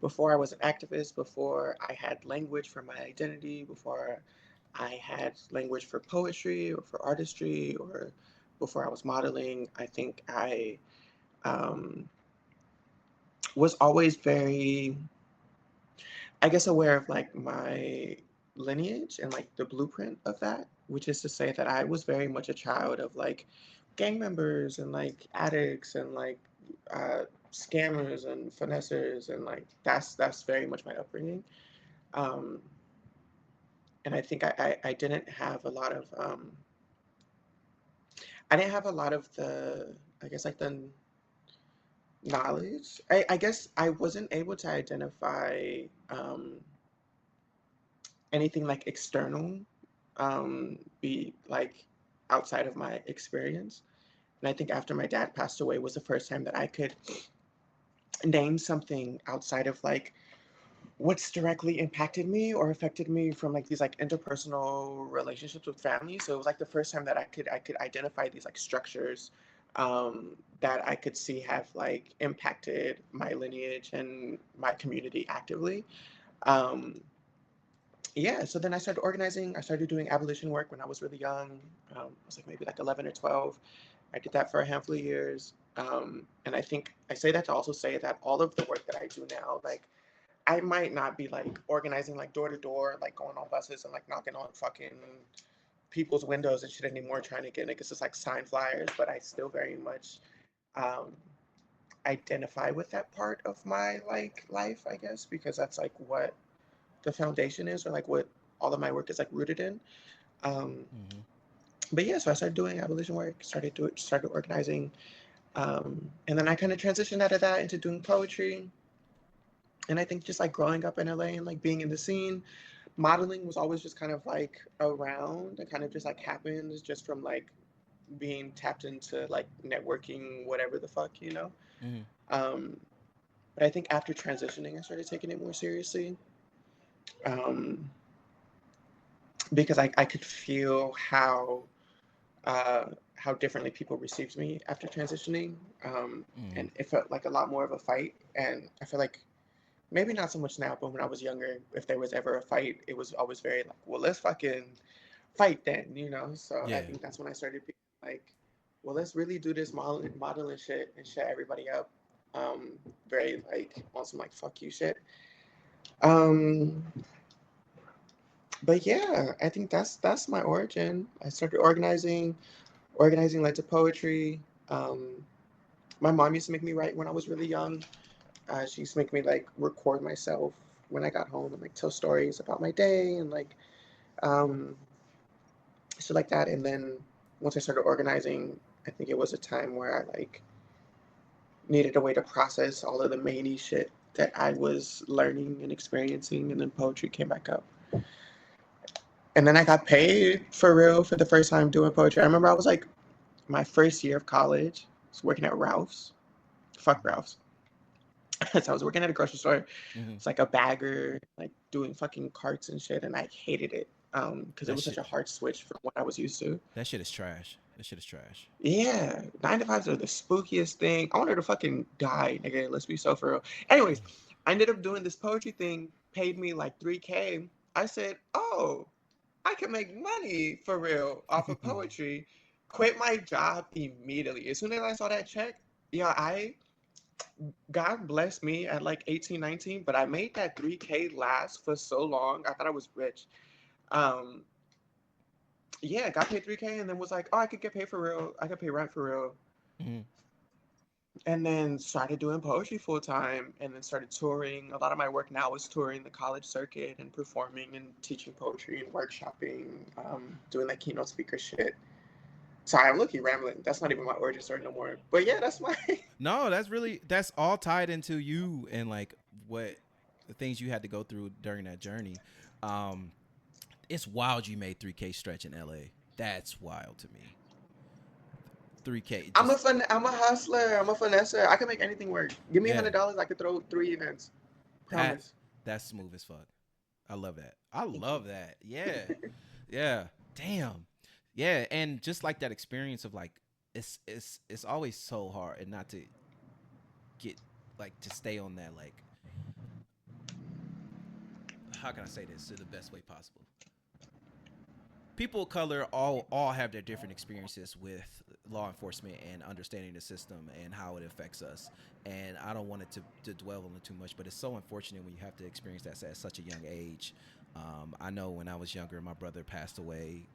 before I was an activist, before I had language for my identity, before I had language for poetry or for artistry, or before I was modeling, I think I um, was always very, I guess, aware of like my lineage and like the blueprint of that, which is to say that I was very much a child of like gang members and like addicts and like uh, scammers and finessers, and like that's very much my upbringing. Um, and I think I didn't have a lot of I didn't have a lot of the, I guess, like the knowledge. I guess I wasn't able to identify anything like external, be like outside of my experience. And I think after my dad passed away was the first time that I could name something outside of like what's directly impacted me or affected me from like these like interpersonal relationships with family. So it was like the first time that I could identify these like structures that I could see have like impacted my lineage and my community actively. Um, yeah, so then I started organizing. I started doing abolition work when I was really young. I was like maybe like 11 or 12. I did that for a handful of years. And I think I say that to also say that all of the work that I do now, like I might not be like organizing like door to door, like going on buses and like knocking on fucking people's windows and shit anymore, trying to get niggas just like sign flyers, but I still very much um, identify with that part of my like life, I guess, because that's like what the foundation is, or like what all of my work is like rooted in. Um, Mm-hmm. but yeah, so I started doing abolition work, started organizing, and then I kind of transitioned out of that into doing poetry. And I think just like growing up in LA and like being in the scene, modeling was always just kind of like around. It kind of just like happened just from like being tapped into like networking, whatever the fuck, you know. Mm-hmm. Um, but I think after transitioning, I started taking it more seriously. Um, because I could feel how differently people received me after transitioning, Mm-hmm. and it felt like a lot more of a fight. And I feel like maybe not so much now, but when I was younger, if there was ever a fight, it was always very like, well, let's fucking fight then, you know. So I Yeah. think that's when I started being like, well, let's really do this modeling shit and shut everybody up. Very like on some like fuck you shit. Um, but yeah, I think that's my origin. I started organizing led to poetry. Um, my mom used to make me write when I was really young. She used to make me like record myself when I got home and like tell stories about my day and like um, shit like that. And then once I started organizing, I think it was a time where I like needed a way to process all of the many shit that I was learning and experiencing, and then poetry came back up. And then I got paid for real for the first time doing poetry. I remember I was like my first year of college. I was working at Ralph's. Fuck Ralph's. So I was working at a grocery store. Mm-hmm. It's like a bagger, like doing fucking carts and shit, and I hated it because it That was such shit. a hard switch from what I was used to. That shit is trash. That shit is trash. Yeah, 9 to 5s are the spookiest thing. I wanted to fucking die, nigga. Let's be so for real. Anyways, I ended up doing this poetry thing. Paid me like 3K. I said, "Oh, I can make money for real off of poetry." Quit my job immediately. As soon as I saw that check, yeah, I God bless me at like 18, 19, but I made that 3K last for so long. I thought I was rich. Um, yeah, got paid 3K and then was like, oh, I could get paid for real. I could pay rent for real. Mm-hmm. And then started doing poetry full time and then started touring. A lot of my work now is touring the college circuit and performing and teaching poetry and workshopping, doing that keynote speaker shit. Sorry, I'm looking rambling. That's not even my origin story no more. But yeah, that's my. No, that's all tied into you and like what the things you had to go through during that journey. Um, it's wild you made 3K stretch in LA. That's wild to me. 3K just I'm a hustler. I'm a finesser. I can make anything work. Give me yeah. $100. I could throw 3 events. That Promise. that's smooth as fuck. I love that. I Thank you. love that. Yeah. Yeah. Damn. Yeah, and just like that experience of like it's always so hard and not to get like to stay on that like how can I say this in the best way possible? People of color all have their different experiences with law enforcement and understanding the system and how it affects us. And I don't want it to dwell on it too much, but it's so unfortunate when you have to experience that at such a young age. I know when I was younger, my brother passed away.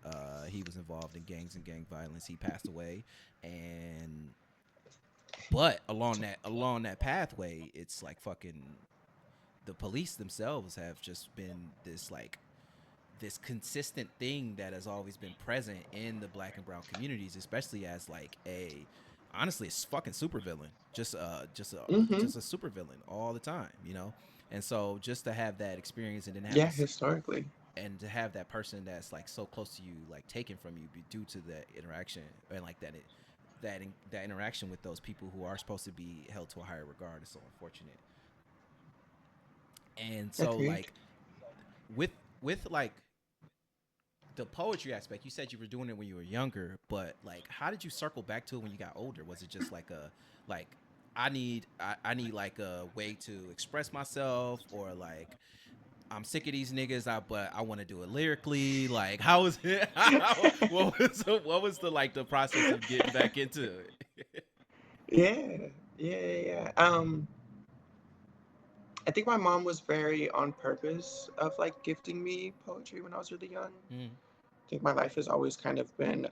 He was involved in gangs and gang violence. He passed away, and but along that pathway, it's like fucking the police themselves have just been this consistent thing that has always been present in the black and brown communities, especially as like a honestly it's fucking supervillain, Mm-hmm. just a supervillain all the time, you know. And so just to have that experience and then have Yeah, this historically. and to have that person that's like so close to you like taken from you due to that interaction and like that interaction with those people who are supposed to be held to a higher regard is so unfortunate. And so Agreed. like with like the poetry aspect, you said you were doing it when you were younger, but like how did you circle back to it when you got older? Was it just like a like I need like a way to express myself, or like I'm sick of these niggas, but I want to do it lyrically? Like how was it? What was the like the process of getting back into it? Yeah, yeah. I think my mom was very on purpose of like gifting me poetry when I was really young. Mm, I think my life has always kind of been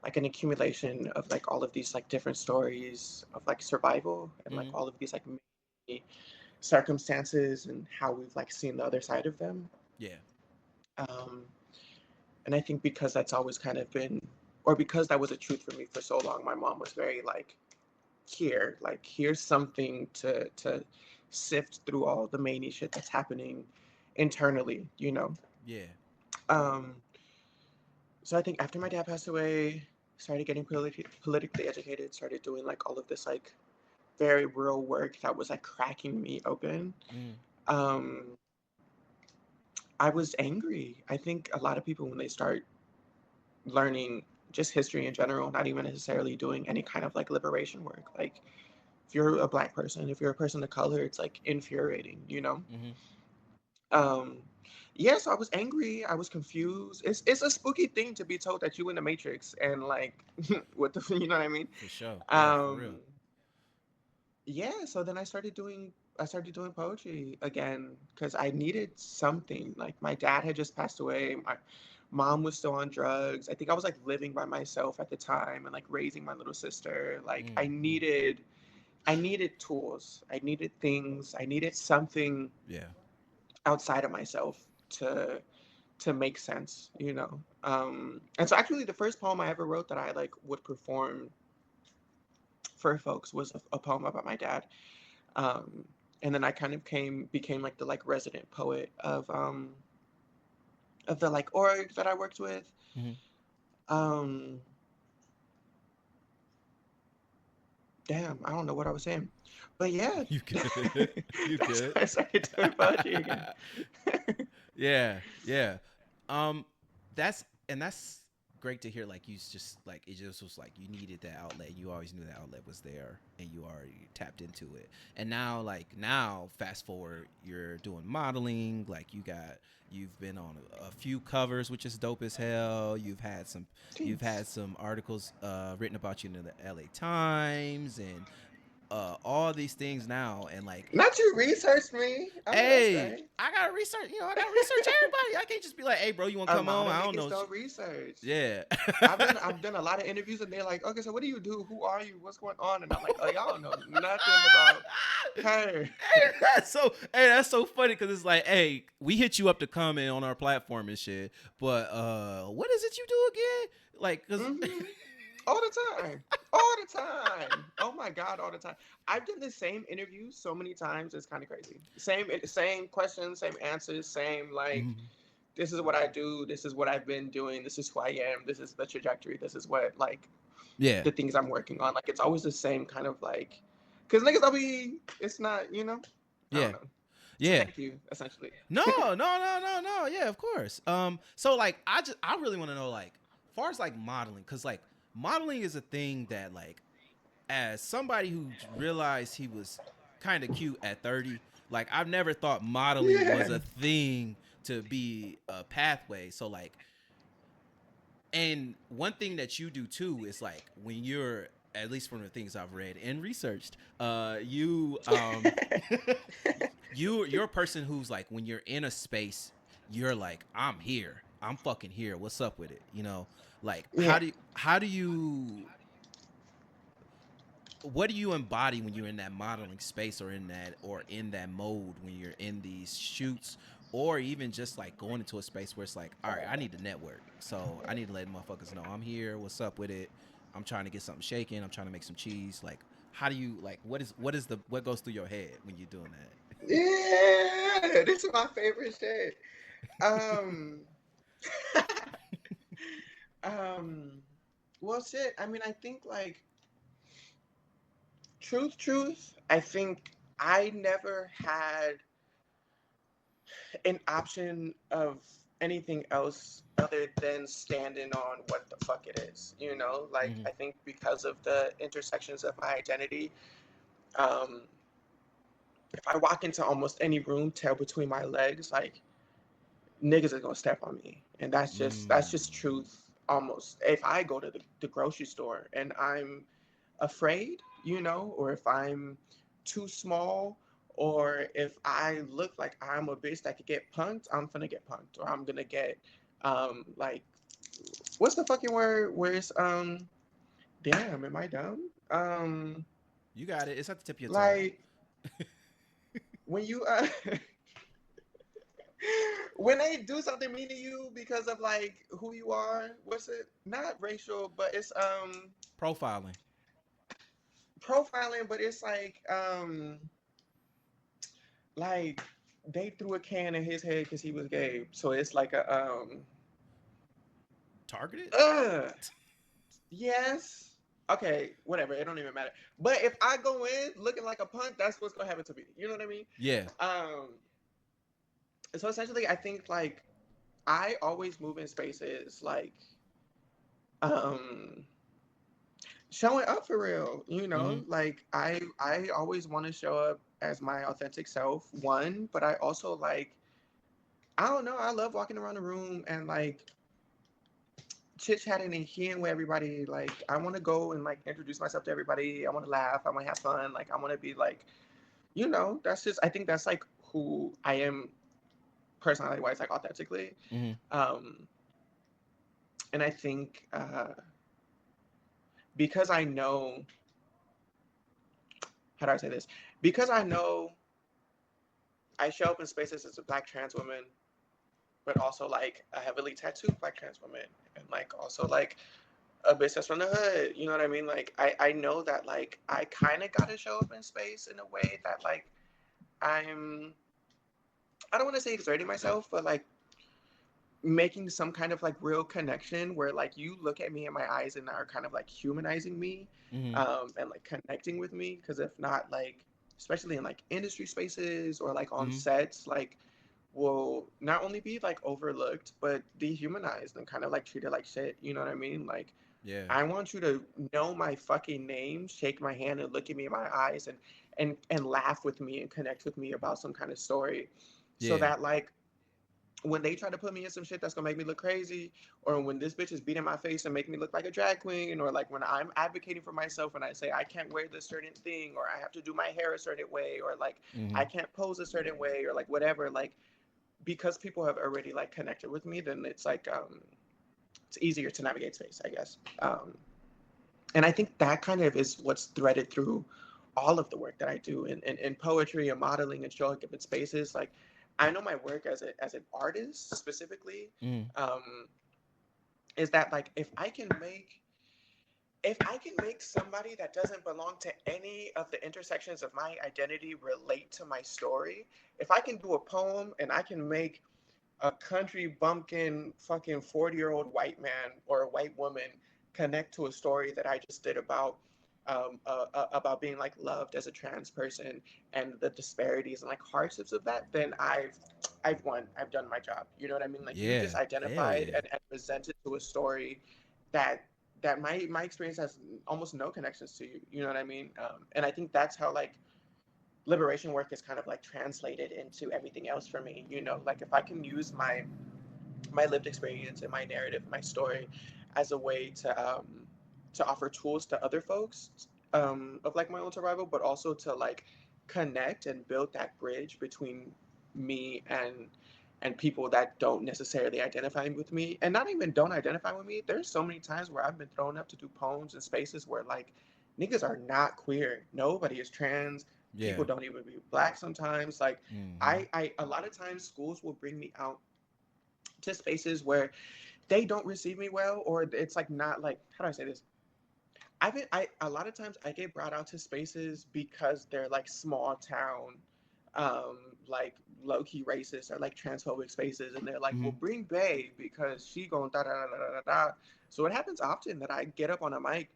like an accumulation of like all of these like different stories of like survival and like mm, all of these like many circumstances and how we've like seen the other side of them. yeah. Um, and I think because that's always kind of been, or because that was a truth for me for so long, my mom was very like here's something to sift through all the many shit that's happening internally, you know. Yeah. Um, so I think after my dad passed away, started getting politically educated, started doing like all of this like very real work that was like cracking me open. Mm, Um, I was angry. I think a lot of people when they start learning just history in general, not even necessarily doing any kind of like liberation work, like if you're a black person, if you're a person of color, it's like infuriating, you know? mm-hmm. Um, yeah, so I was angry. I was confused. It's a spooky thing to be told that you in the Matrix and like what the you know what I mean? For sure. Yeah, for real. Um, yeah, so then I started doing poetry again because I needed something. Like my dad had just passed away. My mom was still on drugs. I think I was like living by myself at the time and like raising my little sister. Like Mm, I needed tools. I needed things. I needed something yeah. outside of myself to make sense, you know. And so actually the first poem I ever wrote that I like would perform for folks was a poem about my dad. Um, and then I kind of became like the like resident poet of the like org that I worked with. Mm-hmm. Um, damn, I don't know what I was saying, but yeah, You good. You that's good. why I started doing poetry again. Yeah, yeah. Um, that's great to hear. Like you just like it just was like you needed that outlet. You always knew that outlet was there, and you already tapped into it. And now, fast forward, you're doing modeling. Like you've been on a few covers, which is dope as hell. You've Thanks. had some articles written about you in the L.A. Times and all these things now, and like Not you researched me. I know that's hey, right. I gotta research. You know, I gotta research everybody. I can't just be like, hey, bro, you want to A come lot on? of I don't niggas know. don't research. Yeah. I've done a lot of interviews and they're like, okay, so what do you do? Who are you? What's going on? And I'm like, oh, y'all don't know nothing about her. That's so funny because it's like, hey, we hit you up to comment on our platform and shit, but what is it you do again? Like, cause Hmm. All the time. All the time. Oh my God, all the time. I've done the same interview so many times. It's kind of crazy. Same questions, same answers, same like, Mhm. this is what I do. This is what I've been doing. This is who I am. This is the trajectory. This is what like Yeah, the things I'm working on. Like it's always the same kind of like, because niggas don't be. It's not. You know. I don't yeah, know. So yeah. thank you, essentially. No. Yeah, of course. So like, I really want to know like, far as like modeling, cause like modeling is a thing that like as somebody who realized he was kind of cute at 30. Like I've never thought modeling was Yeah. a thing to be a pathway. So like, and one thing that you do too is like when you're, at least from the things I've read and researched, you're a person who's like, when you're in a space, you're like, I'm here, I'm fucking here, what's up with it, you know? Like Yeah. how do you, what do you embody when you're in that modeling space, or in that mode when you're in these shoots, or even just like going into a space where it's like, all right, I need to network, so I need to let motherfuckers know I'm here, what's up with it, I'm trying to get something shaking, I'm trying to make some cheese. Like how do you, like, what goes through your head when you're doing that? Yeah. This is my favorite shit. Um. um. Well, shit. I mean, I think like truth. I think I never had an option of anything else other than standing on what the fuck it is. You know, like Mm-hmm. I think because of the intersections of my identity, um, if I walk into almost any room, tail between my legs, like niggas are gonna step on me, and that's just truth. Almost. If I go to the grocery store and I'm afraid, you know, or if I'm too small, or if I look like I'm a bitch that could get punked, I'm gonna get punked, or I'm gonna get like what's the fucking word? Where it's damn, am I dumb? You got it, it's at the tip of your tongue. Like when you when they do something mean to you because of like who you are, what's it? Not racial, but it's Profiling. profiling, but it's like they threw a can in his head because he was gay. So it's like a Targeted. uh yes. Okay, whatever. It don't even matter. But if I go in looking like a punk, that's what's gonna happen to me. You know what I mean? Yeah. Um. So essentially, I think like I always move in spaces like um showing up for real. You Mm-hmm. know, like I always want to show up as my authentic self. One, but I also like I don't know. I love walking around the room and like chit chatting and hearing with everybody. Like I want to go and like introduce myself to everybody. I want to laugh. I want to have fun. Like I want to be like, you know, that's just. I think that's like who I am personality wise, like authentically. Mm-hmm. Um, and I think because I know how do I say this? Because I know I show up in spaces as a black trans woman, but also like a heavily tattooed black trans woman, and like also like a bitch that's from the hood. You know what I mean? Like I know that like I kind of got to show up in space in a way that like I'm I don't want to say exerting myself, but like making some kind of like real connection where like you look at me in my eyes and are kind of like humanizing me, Mm-hmm. and like connecting with me. Because if not, like especially in like industry spaces or like on Mm-hmm. sets, like will not only be like overlooked but dehumanized and kind of like treated like shit. You know what I mean? Like Yeah. I want you to know my fucking name, shake my hand, and look at me in my eyes, and and laugh with me and connect with me about some kind of story, so Yeah. that like when they try to put me in some shit that's gonna make me look crazy, or when this bitch is beating my face and make me look like a drag queen, or like when I'm advocating for myself and I say I can't wear this certain thing, or I have to do my hair a certain way, or like Mm-hmm. I can't pose a certain way, or like whatever, like because people have already like connected with me, then it's like it's easier to navigate space, I guess. And I think that kind of is what's threaded through all of the work that I do in poetry and modeling and showing up in spaces. Like, I know my work as an artist specifically, Mm-hmm. um, is that like if I can make somebody that doesn't belong to any of the intersections of my identity relate to my story, if I can do a poem and I can make a country bumpkin fucking 40-year-old white man or a white woman connect to a story that I just did about being like loved as a trans person and the disparities and like hardships of that, then I've won. I've done my job. You know what I mean? Like you just Yeah. Hell identified yeah. and presented to a story that my experience has almost no connections to you. You know what I mean? And I think that's how like liberation work is kind of like translated into everything else for me. You know, like if I can use my lived experience and my narrative, my story, as a way to offer tools to other folks of like my own survival, but also to like connect and build that bridge between me and people that don't necessarily identify with me, and not even don't identify with me. There's so many times where I've been thrown up to do poems in spaces where like niggas are not queer, nobody is trans, Yeah. people don't even be black sometimes. Like Mm-hmm. I a lot of times schools will bring me out to spaces where they don't receive me well, or it's like not like, how do I say this? I a lot of times I get brought out to spaces because they're like small town, um, like low key racist or like transphobic spaces, and they're like, Mm-hmm. well, bring Bay because she going da da da da da da. So it happens often that I get up on a mic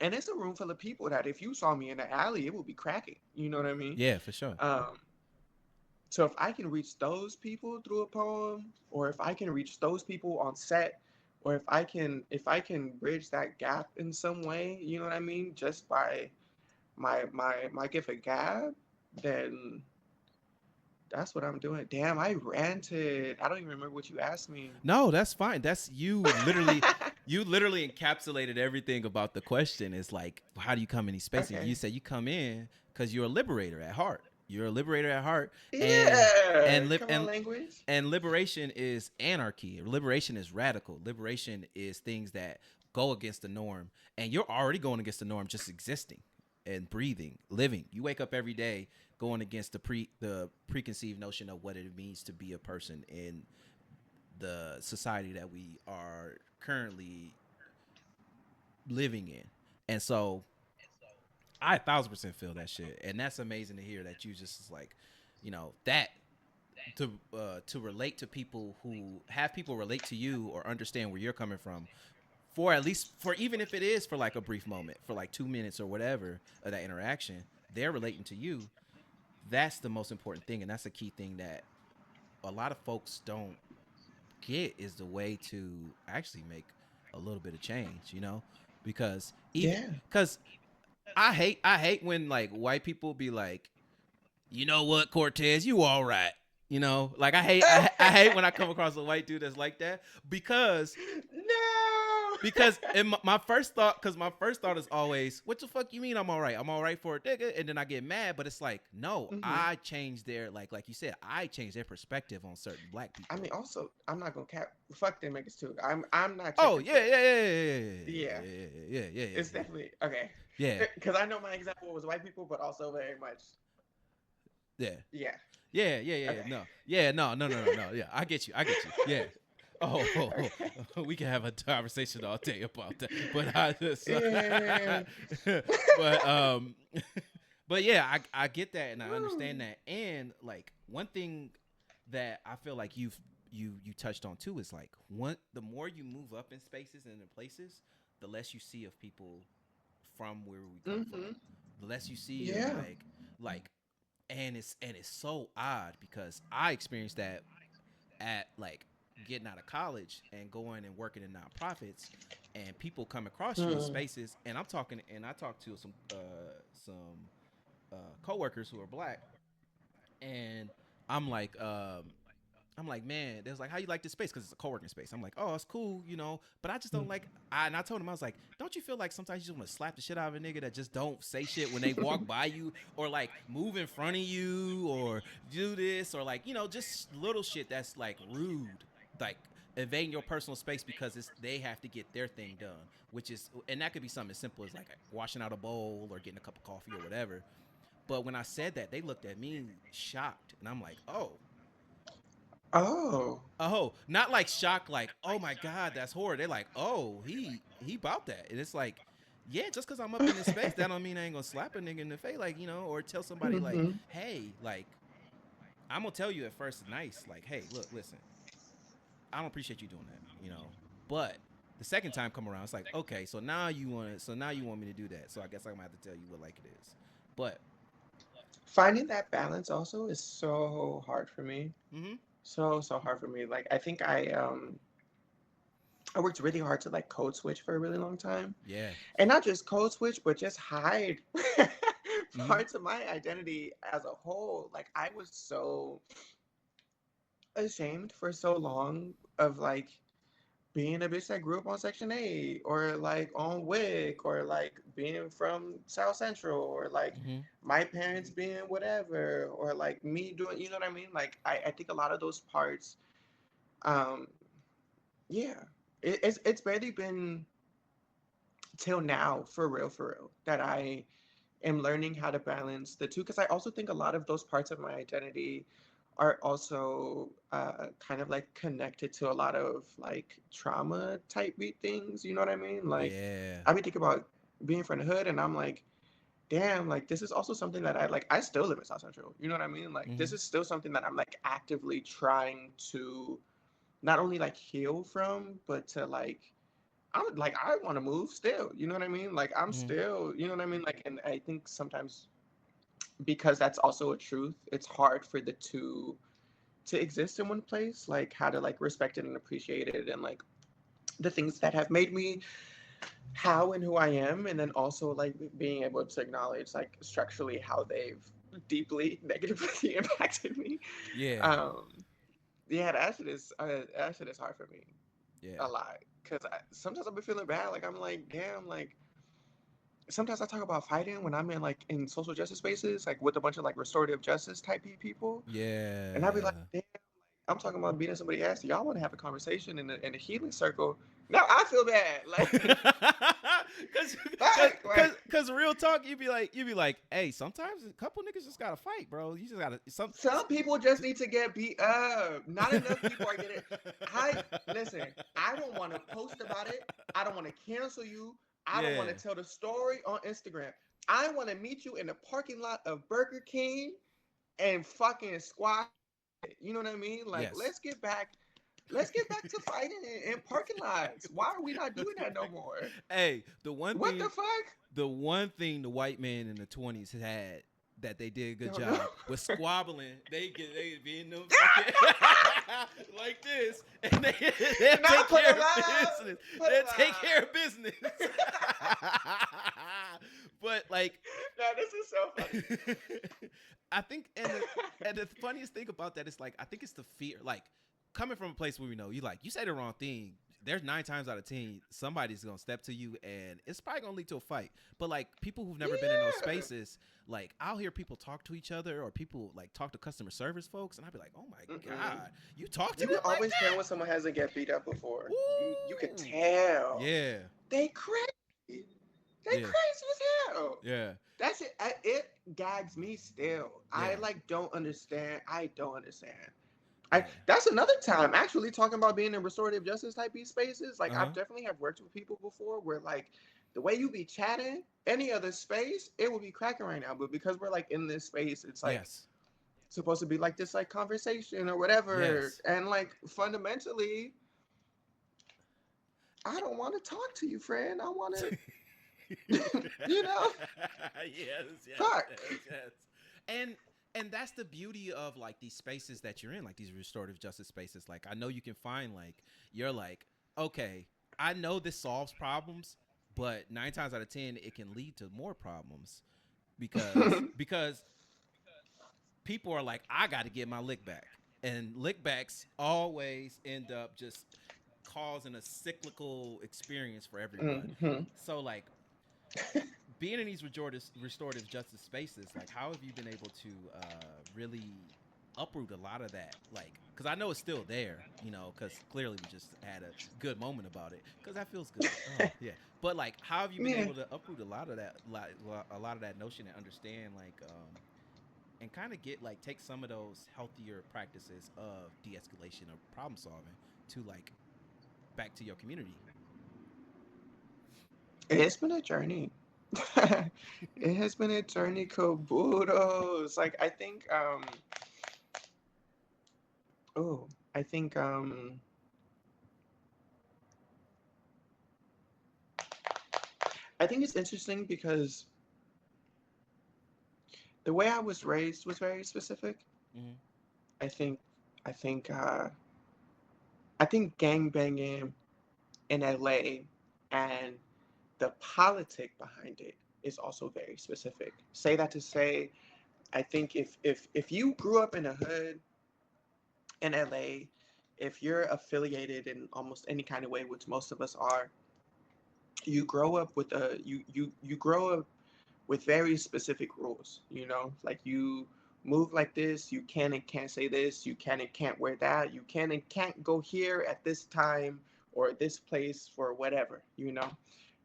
and it's a room full of people that if you saw me in the alley, it would be cracking. You know what I mean? Yeah, for sure. Um, so if I can reach those people through a poem, or if I can reach those people on set, or if I can bridge that gap in some way, you know what I mean, just by my gift of gab, then that's what I'm doing. Damn, I ranted. I don't even remember what you asked me. No, that's fine. That's you literally encapsulated everything about the question. Is like, how do you come in these spaces? You Okay. said you come in because you're a liberator at heart. You're a liberator at heart, and Yeah. and li- Come on, and language. and liberation is anarchy. Liberation is radical. Liberation is things that go against the norm, and you're already going against the norm just existing and breathing, living. You wake up every day going against the preconceived notion of what it means to be a person in the society that we are currently living in. And so I 1,000% feel that shit. And that's amazing to hear that you just is like, that to relate to people who have people relate to you or understand where you're coming from for at least for even if it is for like a brief moment, for like 2 minutes or whatever of that interaction, they're relating to you. That's the most important thing. And that's a key thing that a lot of folks don't get is the way to actually make a little bit of change, because even Yeah. because I hate when like white people be like, you know what, Cortez, you all right. Like I hate when I come across a white dude that's like that because No. in my first thought, because my first thought is always, what the fuck you mean I'm all right? I'm all right for a nigga, and then I get mad. But it's like, no, Hmm. I changed their like you said, I changed their perspective on certain black I people. mean, also, I'm not gonna cap. Fuck them niggas too. I'm not Oh checking yeah, for. yeah, yeah, yeah, Yeah, yeah, yeah, yeah, yeah, it's yeah, definitely okay. yeah, Because I know my example was white people, but also very much. yeah, Yeah. yeah, yeah, yeah, yeah. Okay. No, yeah, no, no, no, no, no. Yeah, I get you. I get you. Yeah. Okay. We can have a conversation all day about that. But I just, Yeah. but but yeah, I get that and I understand Woo. that. And like one thing that I feel like you touched on too is like the more you move up in spaces and in places, the less you see of people from where we come from. Mhm. The less you see of Yeah. like and it's so odd because I experienced that at like getting out of college and going and working in nonprofits and people come across you in Mm. spaces and I'm talking and I talked to some coworkers who are black and I'm like I'm like, man, they was like, how you like this space? Because it's a co-working space. I'm like, oh, it's cool, but I just don't like. And I told him, I was like, don't you feel like sometimes you just want to slap the shit out of a nigga that just don't say shit when they walk by you, or like move in front of you, or do this, or like just little shit that's like rude, like invading your personal space because they have to get their thing done, and that could be something as simple as like washing out a bowl or getting a cup of coffee or whatever. But when I said that, they looked at me shocked, and I'm like, Oh. not like shocked, like, oh my god, that's horror. They're like, oh, he about that, and it's like, yeah, just because I'm up in this space, that don't mean I ain't gonna slap a nigga in the face, like or tell somebody like, Mhm. hey, like, I'm gonna tell you at first nice, like, hey, look, listen, I don't appreciate you doing that, but the second time come around, it's like, okay, so now you want me to do that, so I guess I'm gonna have to tell you what like it is, but Finding that balance also is so hard for me. mm-hmm, So hard for me. Like I worked really hard to like code switch for a really long time. yeah, And not just code switch, but just hide Mm-hmm. parts of my identity as a whole, like I was so ashamed for so long of like being a bitch that grew up on Section 8 or like on WIC or like being from South Central or like Mm-hmm. my parents being whatever or like me doing, you know what I mean? Like I think a lot of those parts, um, yeah, it's barely been till now for real that I am learning how to balance the two because I also think a lot of those parts of my identity are also kind of like connected to a lot of like trauma type beat things. You know what I mean? Like Yeah. I be thinking about being from the hood, and I'm like, damn, like this is also something that I like. I still live in South Central. You know what I mean? Like Mm-hmm. this is still something that I'm like actively trying to not only like heal from, but to like I'm like I want to move still. You know what I mean? Like I'm Mm-hmm. still, you know what I mean? Like, and I think sometimes because that's also a truth, it's hard for the two to exist in one place. Like how to like respect it and appreciate it, and like the things that have made me how and who I am, and then also like being able to acknowledge like structurally how they've deeply negatively impacted me. Yeah. Um, yeah, that shit is hard for me Yeah. a lot because sometimes I've been feeling bad. Like I'm like, damn, like sometimes I talk about fighting when I'm in like in social justice spaces, like with a bunch of like restorative justice type people, and I'd be like, Yeah. damn, I'm talking about beating somebody ass. Y'all want to have a conversation in a healing circle? Now I feel bad, like, cause, cause, fuck, cause, like. cause real talk, you be like, hey, sometimes a couple niggas just gotta fight, bro. You just gotta some. Some people just need to get beat up. Not enough people are getting. I listen. I don't want to post about it. I don't want to cancel you. I don't want Yeah. to tell the story on Instagram. I want to meet you in the parking lot of Burger King and fucking squash it. You know what I mean? Like, Yes. let's get back to fighting in parking lots. Why are we not doing that no more? Hey, the one What the thing fuck? the one thing the white man in the 20s had that they did a good Don't know. job was squabbling. They be in them fucking like this, and they'll Not take put care it of loud. business. Put it They'll take care loud. of business. But like, No, this is so funny. I think, and the funniest thing about that is like, I think it's the fear, like coming from a place where we know you say the wrong thing. There's 9 times out of 10 somebody's gonna step to you, and it's probably gonna lead to a fight. But like people who've never been in those Yeah. spaces, like I'll hear people talk to each other, or people like talk to customer service folks, and I'll be like, oh my Mm-mm. god, you talk to You them can like always tell when someone hasn't get beat up before. You could that? Ooh, tell. yeah, They crazy. They yeah, crazy as hell. yeah, That's it. It gags me still. I yeah, like don't understand. I don't understand. I yeah. that's another time actually talking about being in restorative justice type B spaces. Like Uh I've huh. definitely have worked with people before where like the way you be chatting, any other space, it would be cracking right now. But because we're like in this space, it's like Yes. supposed to be like this like conversation or whatever. Yes. And like fundamentally, I don't want to talk to you, friend. I want to, you know, Yes, yes, fuck. yes, yes. And and that's the beauty of like these spaces that you're in, like these restorative justice spaces. Like I know you can find like you're like, okay, I know this solves problems, but 9 times out of 10 it can lead to more problems because people are like, I got to get my lick back, and lick backs always end up just causing a cyclical experience for everyone. Hmm. So like being in these restorative justice spaces, like how have you been able to really uproot a lot of that? Like, because I know it's still there, because clearly we just had a good moment about it, because that feels good. Oh yeah, but like, how have you been Yeah. able to uproot a lot of that, like a lot of that notion and understand, like, and kind of get like take some of those healthier practices of de-escalation or problem solving to like back to your community? It's been a journey. It has been a journey, caboodles. Like oh, I think I think it's interesting because the way I was raised was very specific. Mm-hmm. I think I think uh I think gang banging in LA and the politic behind it. is also very specific. Say that to say, I think if you grew up in a hood in LA, if you're affiliated in almost any kind of way, which most of us are, you grow up with you grow up with very specific rules, you know, like you move like this, you can and can't say this, you can and can't wear that, you can and can't go here at this time or this place for whatever, you know.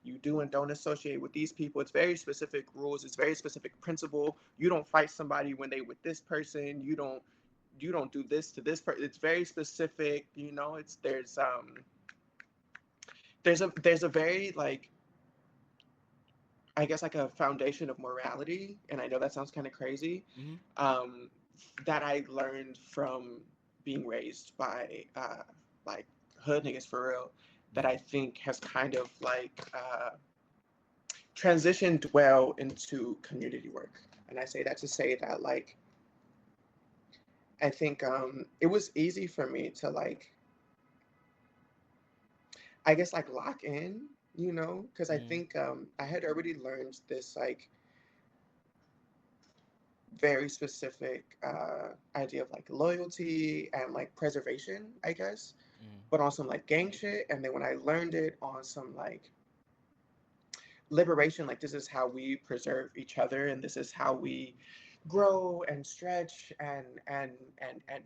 You do and don't associate with these people. It's very specific rules, it's very specific principle. You don't fight somebody when they with this person, you don't do this to this person. It's very specific, you know. It's there's a very like, I guess, like a foundation of morality, and I know that sounds kind of crazy, Mm-hmm. um, that I learned from being raised by like hood niggas for real. That Yeah. I think has kind of like transitioned well into community work, and I say that to say that like I think it was easy for me to like, I guess, like lock in, you know, because I Mm-hmm. think I had already learned this like very specific idea of like loyalty and like preservation, I guess, Mm-hmm. but on some like gang shit. And then when I learned it on some like liberation, like this is how we preserve each other and this is how we grow and stretch and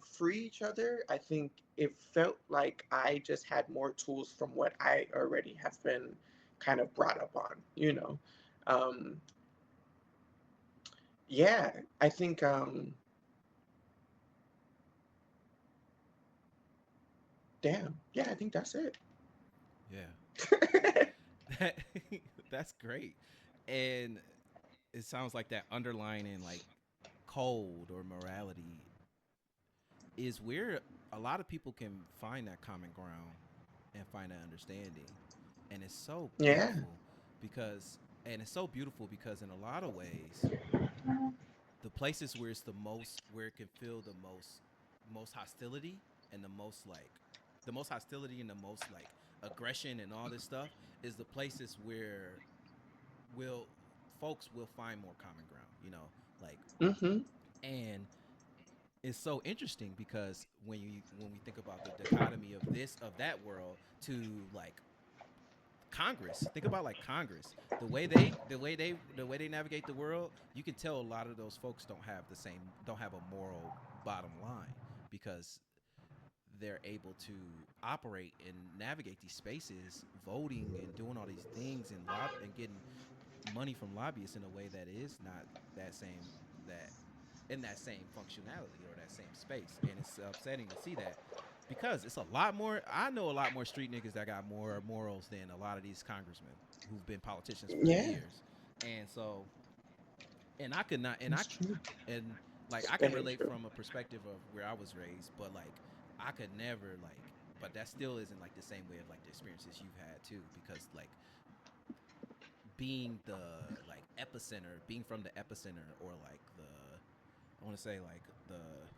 free each other, I think it felt like I just had more tools from what I already have been kind of brought up on, you know. Um, yeah, I think damn. Yeah, I think that's it. Yeah. That that's great. And it sounds like that underlining like code or morality is where a lot of people can find that common ground and find that understanding. And it's so Yeah. beautiful because and it's so beautiful because in a lot of ways the places where it's the most where it can feel the most hostility and the most hostility and the most like aggression and all this stuff is the places where will folks will find more common ground, you know, like Mm-hmm. and it's so interesting because when we think about the dichotomy of this of that world to like Congress. Think about like Congress. The way they navigate the world, you can tell a lot of those folks don't have a moral bottom line because they're able to operate and navigate these spaces, voting and doing all these things and and getting money from lobbyists in a way that is not that same that in that same functionality or that same space. And it's upsetting to see that because it's a lot more. I know a lot more street niggas that got more morals than a lot of these congressmen who've been politicians for Yeah, years. And so, and I could not, it's true. and like It's I can very relate true. from a perspective of where I was raised, but like I could never but that still isn't like the same way of like the experiences you've had too, because like being the like epicenter, being from the epicenter or like I want to say like the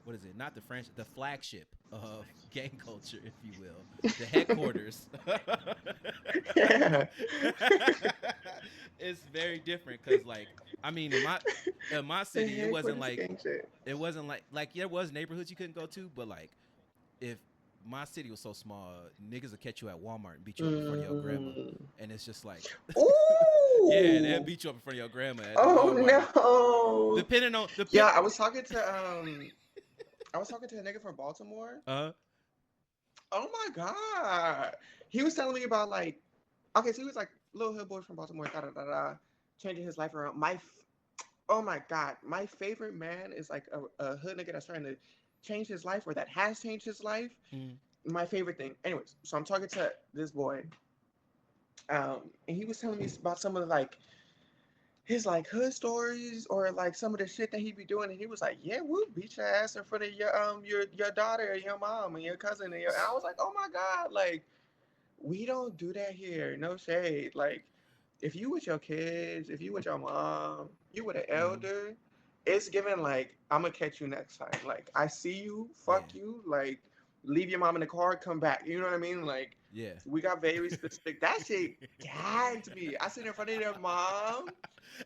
what is it? Not the French, the flagship of gang culture, if you will, the headquarters. Yeah. It's very different because, like, I mean, in my The city, headquarters gang shit. it wasn't like there was neighborhoods you couldn't go to, but like if my city was so small, niggas would catch you at Walmart and beat you up in front of your grandma, Mm. and it's just like, yeah, they'll Ooh. beat you up in front of your grandma at the Oh Walmart, no. depending on Yeah, depend. I was talking to a nigga from Baltimore. Uh, Oh my god. He was telling me about like, okay, so he was like little hood boy from Baltimore, da da da da, changing his life around. Oh my god, my favorite man is like a hood nigga that's trying to change his life or that has changed his life. mm, My favorite thing. Anyways, so I'm talking to this boy, and he was telling me about some of the, like his like hood stories or like some of the shit that he be doing, and he was like, "Yeah, we'll beat your ass in front of your daughter and your mom and your cousin." And I was like, "Oh my god, like we don't do that here. No shade. Like if you with your kids, if you with your mom, you with an mm, elder, it's given like I'm gonna catch you next time. Like I see you, yeah, fuck you. Like leave your mom in the car, come back. You know what I mean? Like." Yeah. We got very specific. That shit gagged me. I sit in front of their mom,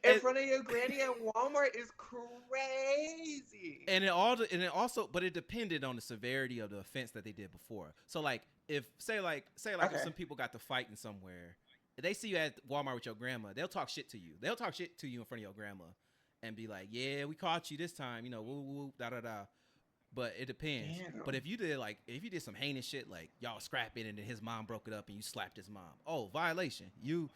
in And front of your granny at Walmart is crazy. and it also, but it depended on the severity of the offense that they did before. So like if say like if Okay. some people got to fighting somewhere, if they see you at Walmart with your grandma, they'll talk shit to you. They'll talk shit to you in front of your grandma, and be like, "Yeah, we caught you this time," woo woo da da da. But it depends. But Damn. if you did some heinous shit like y'all scrapping and then his mom broke it up and you slapped his mom, oh, violation. You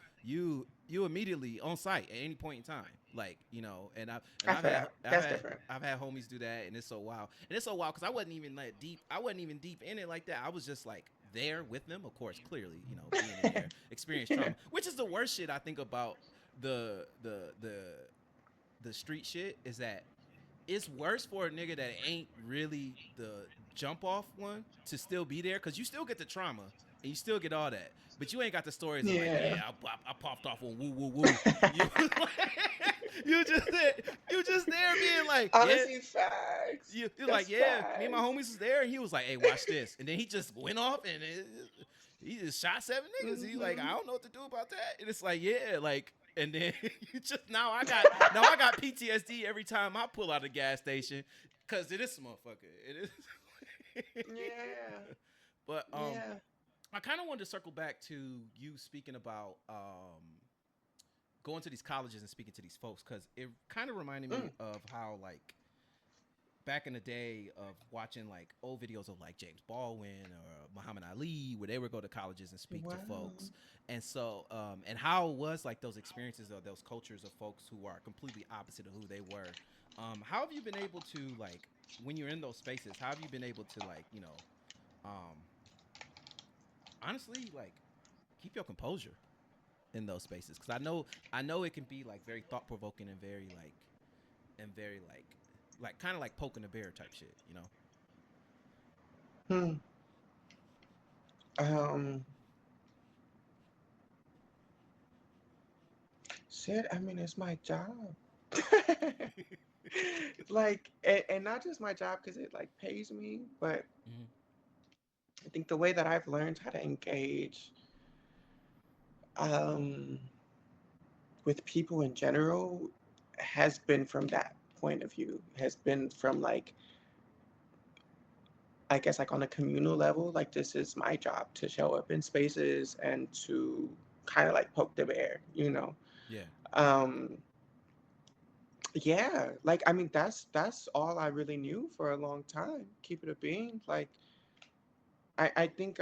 immediately on site at any point in time. Like, and I feel that. That's different. I've had homies do that, and it's so wild. And it's so wild because I wasn't even like deep. I wasn't even deep in it like that. I was just like there with them, of course, clearly, being in there, experience Yeah. trauma, which is the worst shit I think about the street shit is that it's worse for a nigga that ain't really the jump off one to still be there because you still get the trauma and you still get all that, but you ain't got the stories of like, Yeah. yeah, I popped off on woo woo woo. You you just there, you just there being like, yeah. Honestly, facts. You're like, That's yeah, me and my facts. homies was there, and he was like, hey, watch this, and then he just went off and he just shot 7 niggas. He's like, I Hmm. don't know what to do about that, and it's like, yeah, like, and then you just now I got PTSD every time I pull out a gas station because it is a motherfucker. It is. Yeah. But Yeah. I kind of wanted to circle back to you speaking about going to these colleges and speaking to these folks because it kind of reminded me Mm. of how like back in the day of watching like old videos of like James Baldwin or Muhammad Ali, where they would go to colleges and speak to Wow. folks, and so and how it was like those experiences of those cultures of folks who are completely opposite of who they were. How have you been able to like when you're in those spaces? How have you been able to like um, honestly like keep your composure in those spaces? Because I know it can be like very thought provoking and very like kind of like poking the bear type shit. Hmm. Um. Shit. I mean, it's my job. Like, and not just my job because it like pays me, but Hmm. I think the way that I've learned how to engage um, with people in general has been from that point of view. Has been from like, I guess like on a communal level, like this is my job to show up in spaces and to kind of like poke the bear, you know. Yeah. Um, yeah, like I mean that's all I really knew for a long time. Keep it a being. Like I think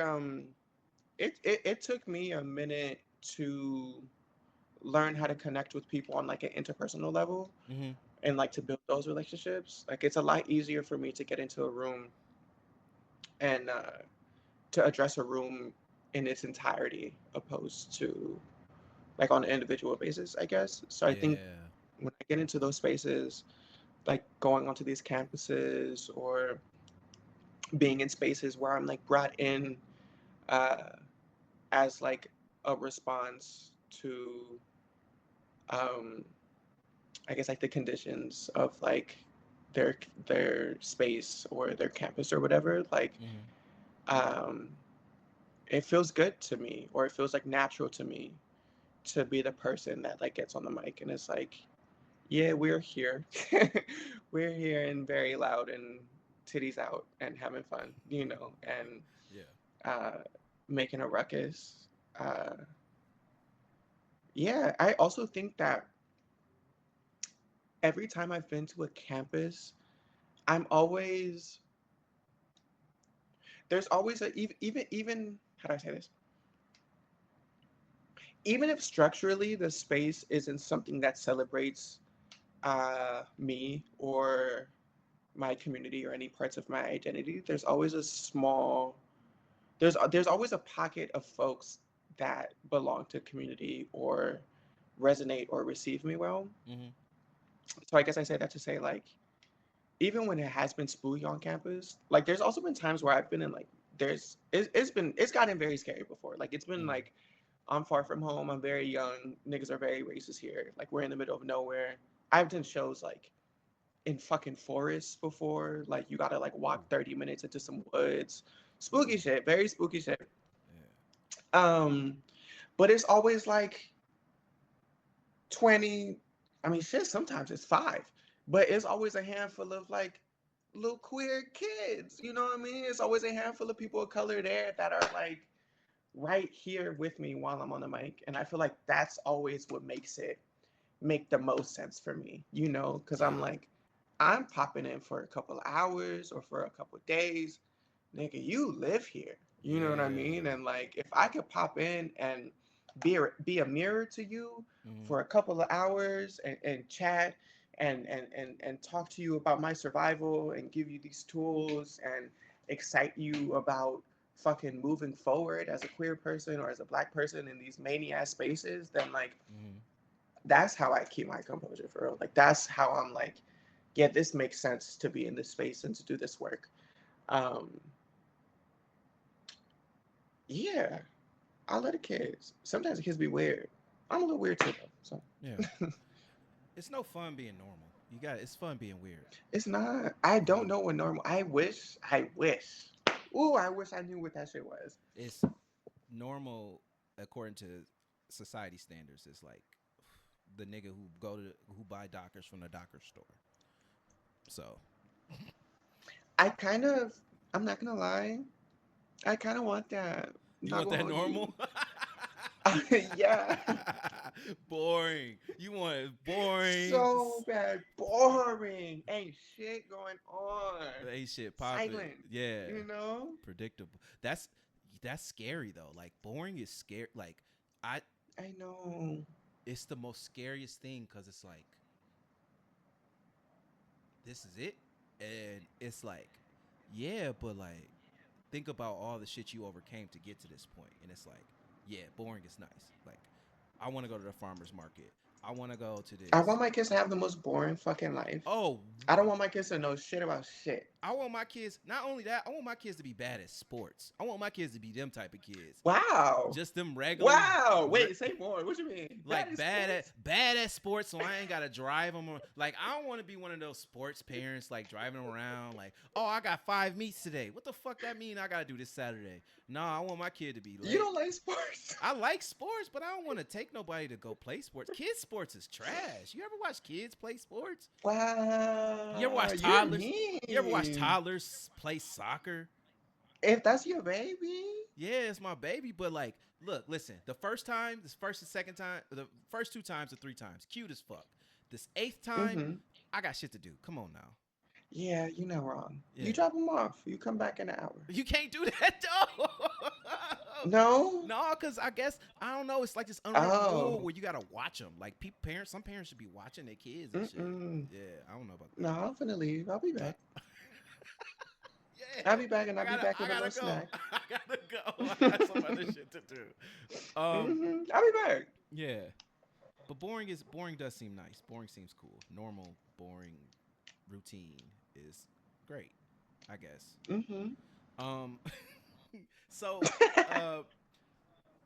it took me a minute to learn how to connect with people on like an interpersonal level Hmm. and like to build those relationships. Like it's a lot easier for me to get into a room and to address a room in its entirety opposed to like on an individual basis, I guess. So I think Yeah. when I get into those spaces, like going onto these campuses or being in spaces where I'm like brought in uh, as like a response to um, I guess like the conditions of like their their space or their campus or whatever, like Hmm. um, it feels good to me or it feels like natural to me to be the person that like gets on the mic and it's like, yeah, we're here. We're here and very loud and titties out and having fun, you know, and Yeah. uh, making a ruckus. Yeah, I also think that every time I've been to a campus, I'm always there's always a even how do I say this? Even if structurally the space isn't something that celebrates me or my community or any parts of my identity, there's always a small there's always a pocket of folks that belong to community or resonate or receive me well. Hmm. So I guess I say that to say like even when it has been spooky on campus, like there's also been times where I've been in like it's gotten very scary before. Like it's been Hmm. like I'm far from home, I'm very young, niggas are very racist here. Like we're in the middle of nowhere. I've done shows like in fucking forests before. Like you gotta like Ooh. walk 30 minutes into some woods. Spooky Ooh. shit, very spooky shit. Yeah. Um, but it's always like 20, I mean, shit, sometimes it's 5, but it's always a handful of like little queer kids. You know what I mean? It's always a handful of people of color there that are like right here with me while I'm on the mic. And I feel like that's always what makes it make the most sense for me, you know, because I'm like, I'm popping in for a couple of hours or for a couple of days. Nigga, you live here. You know what I Yeah. mean? And like, if I could pop in and be a mirror to you Hmm. for a couple of hours and chat and talk to you about my survival and give you these tools and excite you about fucking moving forward as a queer person or as a black person in these mania spaces, then like Hmm. that's how I keep my composure for real. Like that's how I'm like, yeah, this makes sense to be in this space and to do this work. Um, yeah, I love the kids. Sometimes the kids be weird. I'm a little weird too, though. So Yeah. It's no fun being normal. You got it's fun being weird. it's not. I You don't know, know what normal. I wish. I wish. Ooh, I wish I knew what that shit was. it's normal according to society standards. It's like the nigga who buy Dockers from the Docker store. So I kind of. I'm not gonna lie. I kind of want that. I'm you not want gonna that hold you. normal? Yeah. Boring. You want it boring. So bad. Boring. Ain't shit going on. Ain't shit popping. Silent. Yeah. You know? Predictable. That's scary though. Like boring is scary. Like I I know. it's the most scariest thing because it's like this is it, and it's like yeah, but like think about all the shit you overcame to get to this point, and it's like yeah, boring is nice. Like I want to go to the farmers market. I want to go to I this. want my kids to have the most boring fucking life. Oh, I don't want my kids to know shit about shit. I want my kids. Not only that, I want my kids to be bad at sports. I want my kids to be them type of kids. Wow. Just them regular, Wow. re- Wait, say more. What you mean? Bad like at sports? bad at sports, so I ain't gotta drive them. Like I don't want to be one of those sports parents like driving them around. Like, oh, I got 5 meets today. What the fuck that mean? I gotta do this Saturday. No, I want my kid to be You lit. don't like sports? I like sports, but I don't want to take nobody to go play sports. Kids sports is trash. You ever watch kids play sports? You ever Wow. watch You're toddlers? You ever watch mean. toddlers play soccer? If that's your baby. Yeah, it's my baby, but like, look, listen. The first time, this first and second time, the first 2 times or 3 times, cute as fuck. This 8th time, Mm-hmm. I got shit to do. Come on now. Yeah, you're not wrong. You Yeah, drop them off. You come back in an hour. you can't do that though. No? No, cause I guess I don't know. It's like this unwritten rule Oh. where you gotta watch them. Like parents, some parents should be watching their kids and shit. Mm-mm. Yeah, I don't know about No, I'm finna leave. I'll be that. back. Yeah, I'll be back and I'll be back I with a gotta little go. snack. I gotta go. I got some other shit to do. I'll be back. Yeah. But boring does seem nice. Boring seems cool. Normal, boring, routine is great, I guess. Mm-hmm. Um so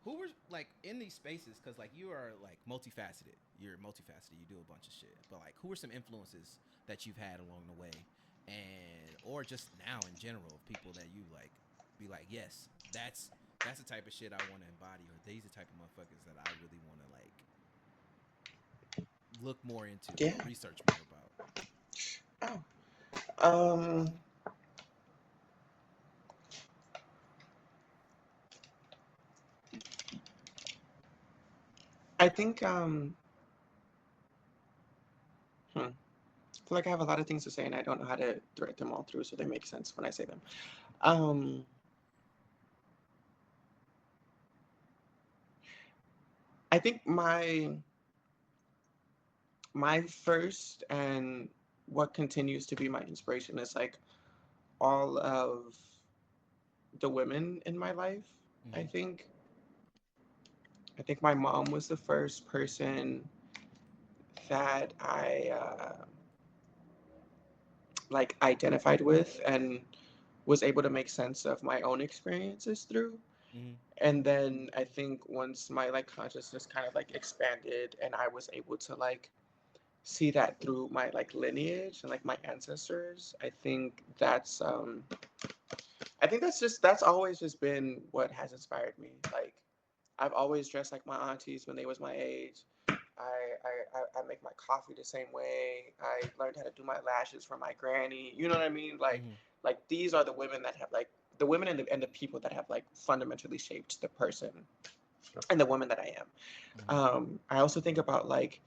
who were like in these spaces cuz like you are like multifaceted. You're multifaceted. You do a bunch of shit. But like who are some influences that you've had along the way and or just now in general of people that you like be like, "Yes, that's the type of shit I want to embody or these are the type of motherfuckers that I really want to like look more into, Yeah. research more about." Oh. I think I feel like I have a lot of things to say and I don't know how to thread them all through so they make sense when I say them. Um I think my first and what continues to be my inspiration is like all of the women in my life. I Mhm. think I think my mom was the first person that I like identified with and was able to make sense of my own experiences through. Mhm. And then I think once my like consciousness kind of like expanded and I was able to like see that through my like lineage and like my ancestors, I think that's always just been what has inspired me. Like I've always dressed like my aunties when they was my age. I make my coffee the same way. I learned how to do my lashes from my granny. You know what I mean? Mm-hmm. Like these are the women that have like the women and the people that have like fundamentally shaped the person and the woman that I am. Mm-hmm. I also think about like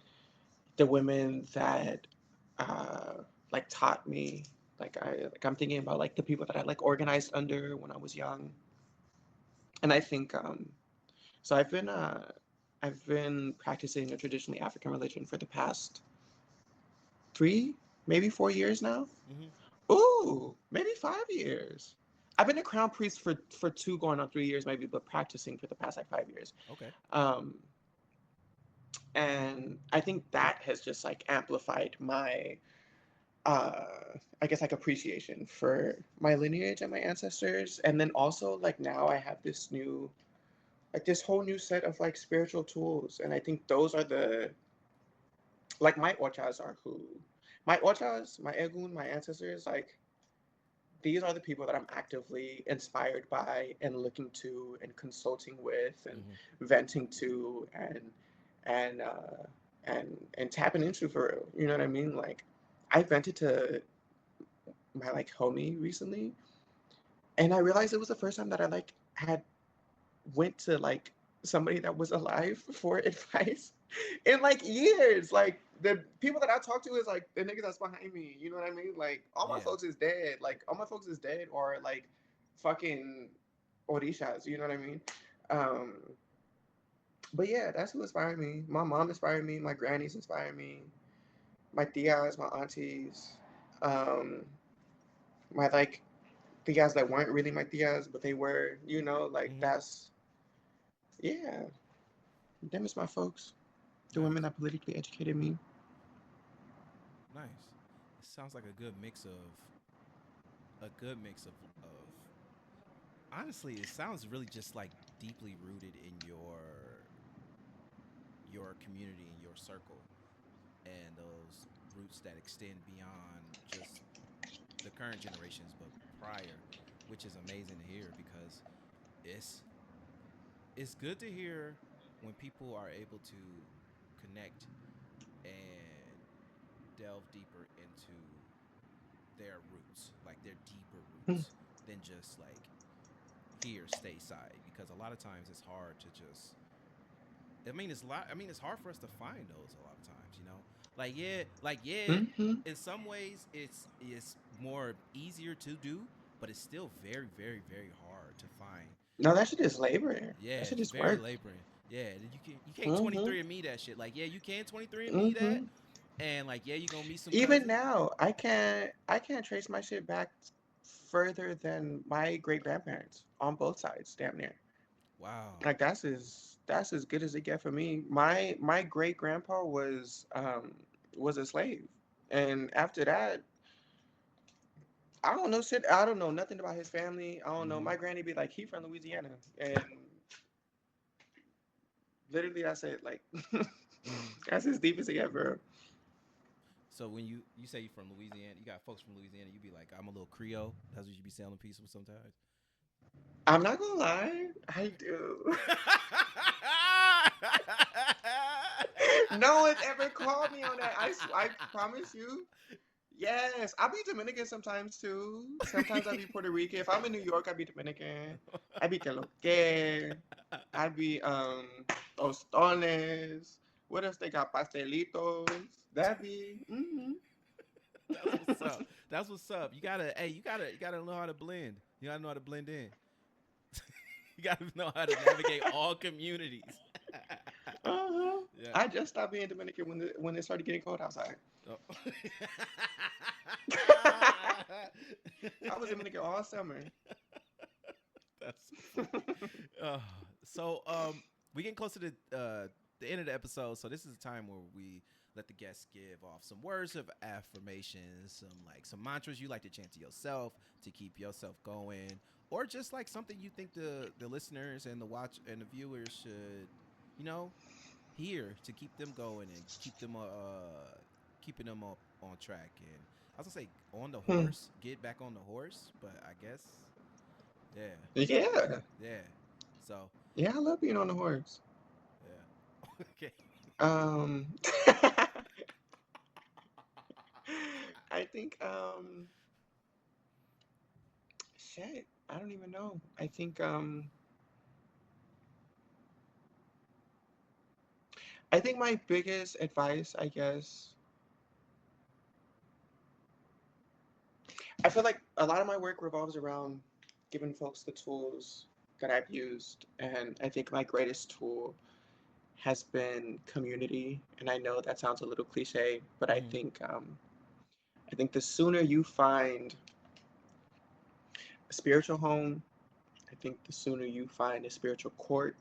the women that like taught me. I'm thinking about like the people that I like organized under when I was young, and I think so. I've been practicing a traditionally African religion for the past 3, maybe 4 years now. Mm-hmm. Ooh, maybe 5 years. I've been a crown priest for 2 going on 3 years maybe, but practicing for the past like 5 years. Okay. Um, and I think that has just like amplified my uh I guess like appreciation for my lineage and my ancestors. And then also like now I have this new like this whole new set of like spiritual tools. And I think those are the like my ochas are who my ochas, my egun, my ancestors, like these are the people that I'm actively inspired by and looking to and consulting with and Mm-hmm. venting to and uh and tapping into for real. You know what I mean? Like I vented to my like homie recently, and I realized it was the first time that I like had went to like somebody that was alive for advice in like years. Like the people that I talk to is like the niggas that's behind me. You know what I mean? Like all my Yeah. folks is dead. Like all my folks is dead or like fucking orishas. You know what I mean? Um, but yeah, that's who inspired me. My mom inspired me. My grannies inspired me. My tias, my aunties, um, my like tias that weren't really my tias, but they were. You know, like Mm-hmm. that's yeah. Them is my folks. The women Nice. that politically educated me. Nice. It sounds like a good mix of honestly, it sounds really just like deeply rooted in your community and your circle and those roots that extend beyond just the current generations but prior, which is amazing to hear because it's it's good to hear when people are able to connect and delve deeper into their roots, like their deeper Mm. roots, than just like here stateside. Because a lot of times it's hard to just. I mean, it's lot. I mean, it's hard for us to find those a lot of times. You know, like yeah. Mm-hmm. In some ways, it's more easier to do, but it's still very, very, very hard to find. No, that shit is labor. Yeah, That shit it's is very work. laboring. Yeah, you can't Mm-hmm. 23 and me that shit. Like yeah, you can 23 and me that, Mm-hmm. and like yeah, you gonna meet some Even cousins. now, I can't trace my shit back further than my great grandparents on both sides, damn near. Wow. Like that's as good as it get for me. My great grandpa was a slave. And after that, I don't know shit. I don't know nothing about his family. I don't know. Mm-hmm. My granny be like, he from Louisiana. And literally that's it. Like Mm-hmm. that's as deep as it get, bro. So when you say you're from Louisiana, you got folks from Louisiana. You be like, I'm a little Creole. That's what you be sounding peaceful sometimes. I'm not gonna lie, I do. No one's ever called me on that. I promise you. Yes, I'll be Dominican sometimes too. Sometimes I'll be Puerto Rican. If I'm in New York, I'll be Dominican. I be que lo que. I be tostones. What else they got? Pastelitos. That be. That's what's up. That's what's up. You gotta know how to blend. You gotta know how to blend in. You gotta know how to navigate all communities. Uh-huh. Yeah. I just stopped being Dominican when it started getting cold outside. Oh. I was Dominican all summer. That's so funny. Uh, so we getting close to the end of the episode. So this is a time where we let the guests give off some words of affirmation, some mantras you like to chant to yourself to keep yourself going, or just like something you think the listeners and the watch and the viewers should, you know, hear to keep them going and keeping them up on track. And I was gonna say on the Hmm. horse, get back on the horse, but I guess yeah, Yeah. yeah. So Yeah, I love being on the horse. Yeah. Okay. Um, I think shit. I don't even know. I think my biggest advice, I guess, I feel like a lot of my work revolves around giving folks the tools that I've used, and I think my greatest tool has been community. And I know that sounds a little cliche, but Mm-hmm. I think the sooner you find a spiritual home, I think the sooner you find a spiritual court,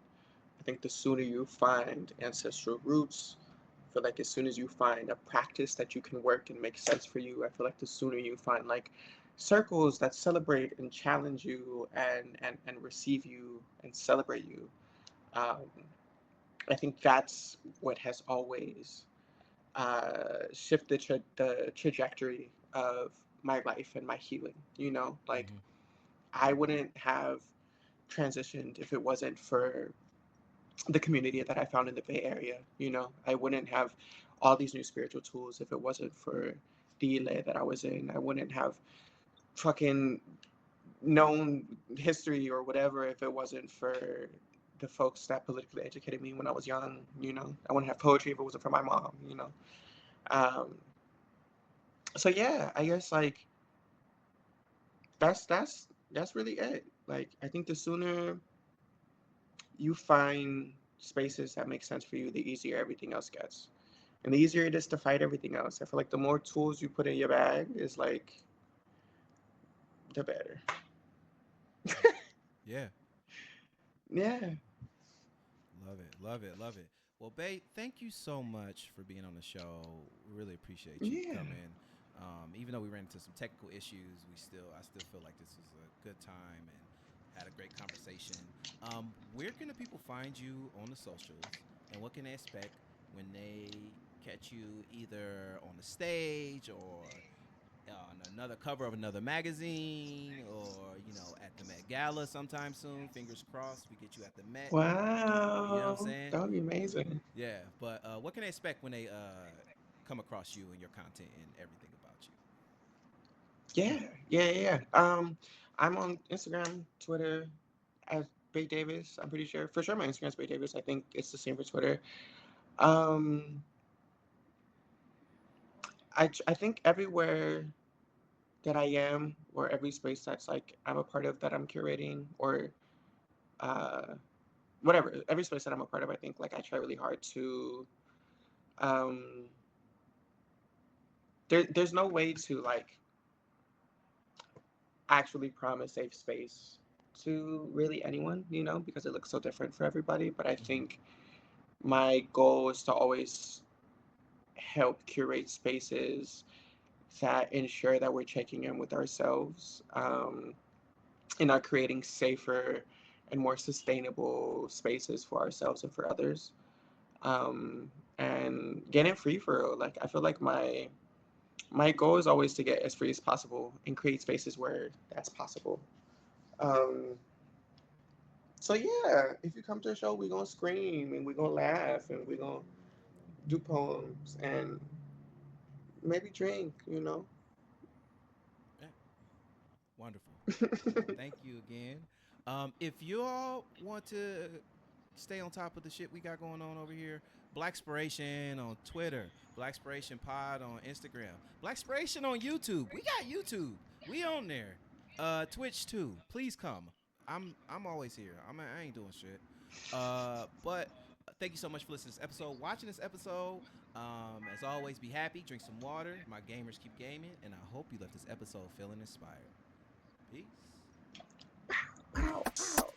I think the sooner you find ancestral roots, I feel like as soon as you find a practice that you can work and make sense for you, I feel like the sooner you find like circles that celebrate and challenge you and receive you and celebrate you. Um, I think that's what has always shifted the trajectory of my life and my healing. Like Mm-hmm. I wouldn't have transitioned if it wasn't for the community that I found in the Bay Area. I wouldn't have all these new spiritual tools if it wasn't for the LA that I was in. I wouldn't have fucking known history or whatever if it wasn't for the folks that politically educated me when I was young. I wouldn't have poetry if it wasn't for my mom. Um, so yeah, I guess like that's really it. Like I think the sooner you find spaces that make sense for you, the easier everything else gets. And the easier it is to fight everything else. I feel like the more tools you put in your bag is like the better. Yeah. Yeah. Yeah. Love it. Love it. Love it. Well, Bae, thank you so much for being on the show. We really appreciate you Yeah. coming. Even though we ran into some technical issues, I still feel like this was a good time and had a great conversation. Where can the people find you on the socials, and what can they expect when they catch you either on the stage or on another cover of another magazine, or at the Met Gala sometime soon? Fingers crossed, we get you at the Met. You know what I'm Wow. saying? That would be amazing. Yeah, but what can they expect when they come across you and your content and everything about you? Yeah. Yeah. Yeah. I'm on Instagram, Twitter as Bay Davis. I'm pretty sure. For sure my Instagram's Bay Davis. I think it's the same for Twitter. Um I think everywhere that I am, or every space that's like I'm a part of that I'm curating, or uh whatever, every space that I'm a part of, I think like I try really hard to um there's no way to like actually promise safe space to really anyone, because it looks so different for everybody. But I Mm-hmm. think my goal is to always help curate spaces that ensure that we're checking in with ourselves, and are creating safer and more sustainable spaces for ourselves and for others, and getting free for real. Like I feel like my goal is always to get as free as possible and create spaces where that's possible. Um, so yeah, if you come to a show, we're gonna scream and we're gonna laugh and we're gonna do poems and maybe drink. Yeah, wonderful. Thank you again. If you all want to stay on top of the shit we got going on over here, Blackspiration on Twitter, Blackspiration Pod on Instagram, Blackspiration on YouTube. We got YouTube. We on there. Twitch too. Please come. I'm always here. I ain't doing shit. But thank you so much for listening to this episode. Watching this episode. As always, be happy. Drink some water. My gamers keep gaming, and I hope you left this episode feeling inspired. Peace. Ow, ow.